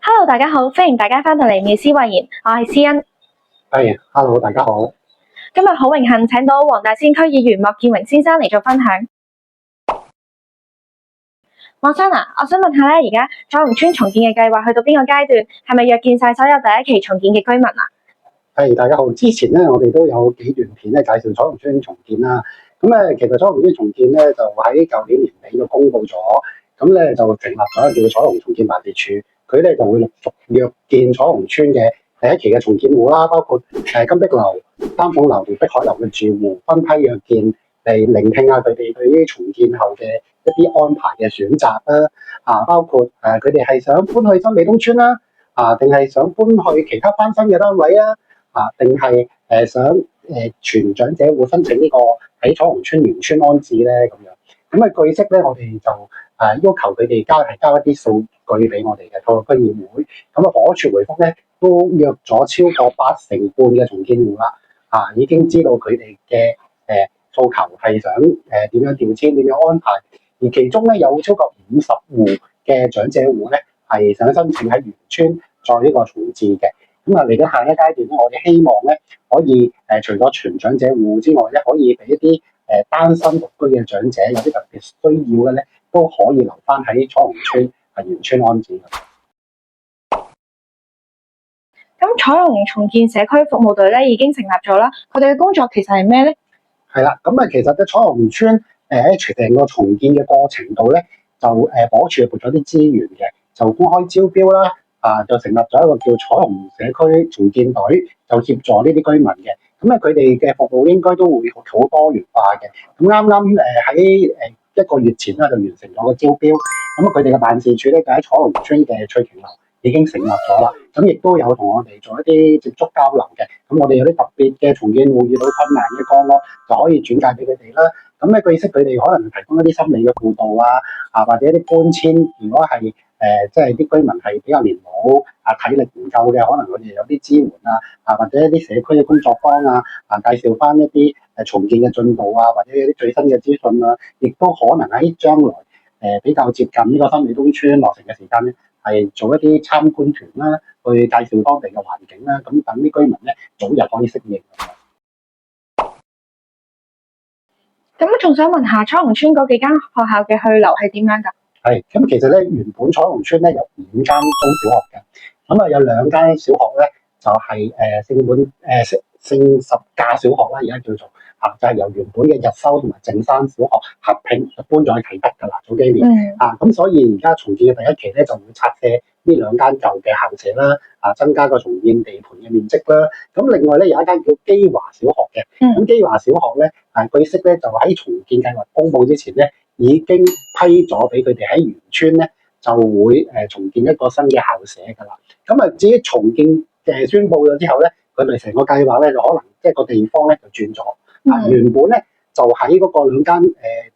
Hello，大家好，歡迎大家翻到嚟妙思慧言，我係思欣。Hello，大家好。今日好榮幸請到黃大仙區議員莫建榮先生嚟做分享。莫生啊，我想問下咧，而家彩虹邨重建嘅計劃去到邊個階段？係咪約見晒所有第一期重建嘅居民啊？大家好。之前咧，我哋都有幾段片咧介紹彩虹邨重建啦。咁咧，其實彩虹邨重建咧就喺舊年年尾就公布咗，咁咧就成立咗一個叫彩虹重建辦事處，佢咧就會陸續約見彩虹邨嘅第一期嘅重建戶啦，包括金碧樓、丹鳳樓同碧海樓嘅住戶，分批約見嚟聆聽下佢哋對於重建後嘅一啲安排嘅選擇啦。包括佢哋係想搬去新美東邨啦，定係想搬去其他翻新嘅單位啊？定係想全長者戶申請呢個喺彩虹邨原邨安置咧咁樣。咁據悉咧，我哋就要求佢哋交一啲數據俾我哋嘅個區議會。咁房屋署回覆咧都約咗超過80%嘅重建戶啦。已經知道佢哋嘅訴求係想點樣調遷、點樣安排。而其中咧有超過50戶嘅長者戶咧係想申請喺原邨再呢個重置嘅。咁嚟到下一階段咧，我哋希望咧可以除咗全長者戶之外咧，可以俾一啲單身獨居嘅長者有啲特別需要嘅咧，都可以留翻喺彩虹邨原邨安置。咁彩虹重建社區服務隊咧已經成立咗啦，佢哋嘅工作其實係咩咧？係啦，咁其實嘅彩虹邨喺成個重建嘅過程度咧，就房屋署撥咗啲資源嘅，就公開招標啦。就成立咗一個叫彩虹社區重建隊，就協助呢啲居民嘅。咁佢哋嘅服務應該都會好多元化嘅。咁啱啱喺1個月前咧就完成咗個招標。咁佢哋嘅辦事處咧就喺彩虹邨嘅翠屏樓已經成立咗啦。咁亦都有同我哋做一啲接觸交流嘅。咁我哋有啲特別嘅重建戶遇到困難嘅個案，就可以轉介俾佢哋啦。咁據悉佢哋可能提供一啲心理嘅輔導或者一啲搬遷，如果係即係啲居民係比較年老體力唔夠嘅，可能佢哋有啲支援或者一啲社區嘅工作坊介紹翻一啲重建嘅進度或者一啲最新嘅資訊亦都可能喺將來比較接近呢個新美東邨落成嘅時間咧，係做一啲參觀團啦，去介紹當地嘅環境啦，咁等啲居民咧早日可以適應。咁仲想問下彩虹邨嗰幾間學校嘅去留係點樣㗎？咁其實咧原本彩虹邨咧有5間中小學嘅，咁有2間小學咧就係聖十架小學啦，而家叫做就係由原本嘅日修同埋靜山小學合併，就搬咗去啟德㗎啦，早幾年。咁所以而家重建嘅第一期咧就會拆卸呢2間舊嘅校舍啦，增加個重建地盤嘅面積啦。咁另外咧有一間叫基華小學嘅，咁基華小學咧據悉咧就喺重建計劃公佈之前咧，已經批咗俾佢哋喺原邨咧就會重建一個新嘅校舍㗎啦。咁至於重建宣佈咗之後咧，佢哋成個計劃咧就可能即係個地方咧就轉咗。原本咧就喺嗰個2間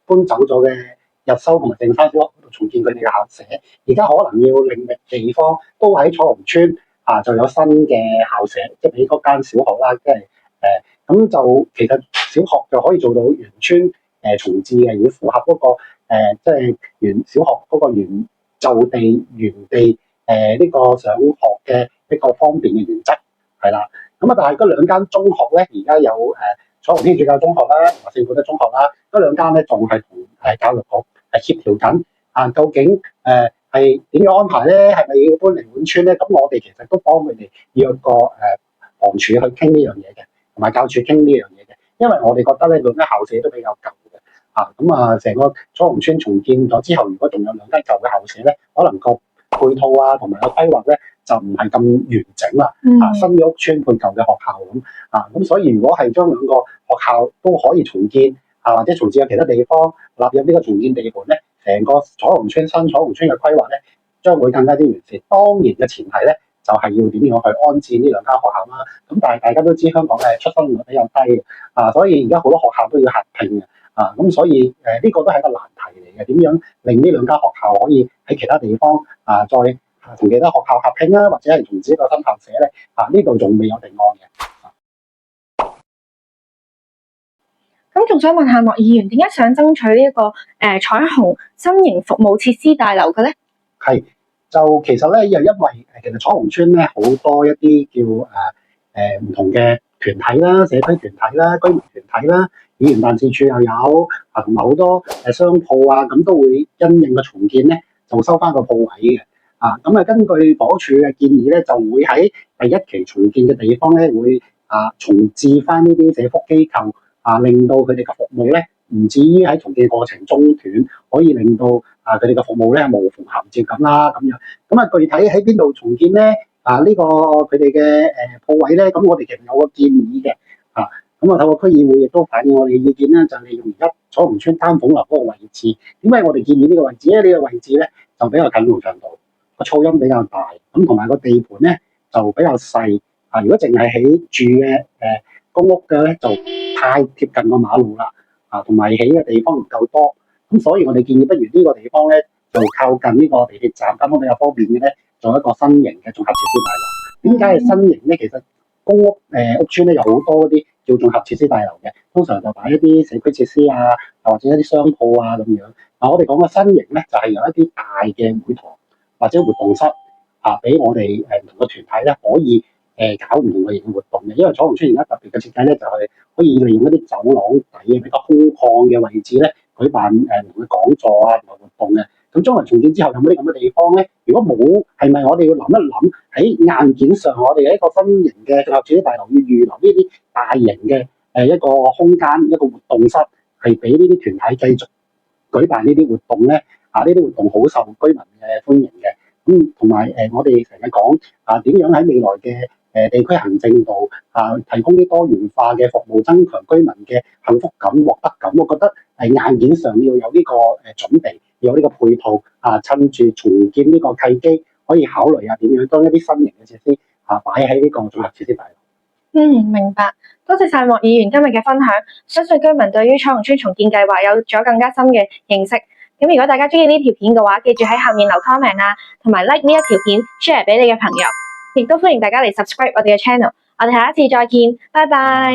搬走咗嘅日修同埋靜山小學度重建佢哋嘅校舍，而家可能要另覓地方都喺彩虹邨就有新嘅校舍，即係俾嗰間小學啦，即係咁就其實小學就可以做到原邨重置嘅，要符合嗰個即係原小學嗰個原就地原地呢個上學嘅一個方便嘅原則係啦。咁但係嗰2間中學咧，而家有彩虹天主教中學啦，同埋聖保德中學啦，嗰2間咧仲係同教育局協調緊究竟係點樣安排咧？係咪要搬離本邨咧？咁我哋其實都幫佢哋約個房署去傾呢樣嘢嘅，同埋教署傾呢樣嘢嘅，因為我哋覺得咧2間校舍都比較舊嘅成個彩虹邨重建咗之後，如果仲有2間舊嘅校舍咧，可能個配套同埋個規劃咧就唔係咁完整啦。新嘅屋邨配舊嘅學校咁所以如果係將2個學校都可以重建或者重置喺其他地方納入呢個重建地盤咧，成個彩虹邨新彩虹邨嘅規劃咧將會更加之完善。當然嘅前提咧就係要點樣去安置呢2間學校啦。咁但係大家都知香港嘅出生率比較低所以而家好多學校都要合併嘅咁所以呢個都係一個難題嚟嘅，點樣令呢2間學校可以喺其他地方再同其他學校合併或者係重置一個新校舍咧呢度仲未有定案嘅。咁仲想問下莫議員，點解想爭取呢一個彩虹新型服務設施大樓嘅咧？就其實咧，又因為其實彩虹邨咧好多一啲叫唔同嘅團體啦、社區團體啦、居民團體啦、議員辦事處又有啊，同埋好多商鋪啊，咁都會因應個重建咧，就收翻個鋪位嘅。啊，咁啊，根據房屋署嘅建議咧，就會喺第一期重建嘅地方咧，會重置翻呢啲社福機構啊，令到佢哋嘅服務咧唔至於喺重建過程中斷，可以令到佢哋嘅服務咧無縫銜接咁啦，咁樣。咁啊，具體喺邊度重建咧？呢個佢哋嘅鋪位咧，咁我哋其實有個建議嘅。咁啊，透過區議會亦都反映我哋嘅意見啦，就係利用而家彩虹邨丹鳳樓嗰個位置。點解我哋建議呢個位置咧？呢個位置咧就比較近龍翔道，個噪音比較大，咁同埋個地盤咧就比較細。如果淨係起住嘅公屋嘅咧，就太貼近個馬路啦。同埋起嘅地方唔夠多，咁所以我哋建議不如呢個地方咧就靠近呢個地鐵站，交通比較方便嘅咧，做一個新型嘅綜合設施大樓。點解係新型咧？其實公屋屋邨咧有好多嗰啲叫綜合設施大樓嘅，通常就擺一啲社區設施啊，或者一啲商鋪啊咁樣。我哋講嘅新型咧，就係有一啲大嘅會堂或者活動室俾我哋唔同嘅團體咧可以搞唔同類型嘅活動嘅。因為彩虹邨而家特別嘅設計咧，就係可以利用一啲走廊底比較空曠嘅位置咧，舉辦唔同嘅講座啊同埋活動嘅。咁將來重建之後有冇啲咁嘅地方咧？如果冇，係咪我哋要諗一諗喺硬件上，我哋一個新型嘅綜合設施大樓要預留呢啲大型嘅一個空間、一個活動室，係俾呢啲團體繼續舉辦呢啲活動咧？呢啲活動好受居民嘅歡迎嘅。咁同埋我哋成日講點樣喺未來嘅地區行政度提供啲多元化嘅服務，增強居民嘅幸福感、獲得感。我覺得硬件上要有呢個準備，要有呢個配套趁住重建呢個契機，可以考慮點樣將一啲新型嘅設施擺喺呢個綜合設施大樓。明白。多謝晒莫議員今日嘅分享，相信居民對於彩虹邨重建計劃有咗更加深嘅認識。咁如果大家中意呢條片嘅話，記住喺下面留 comment 同埋 like 呢一條片 share 俾你嘅朋友，亦都歡迎大家嚟 subscribe 我哋嘅 channel。我哋下一次再見，拜拜。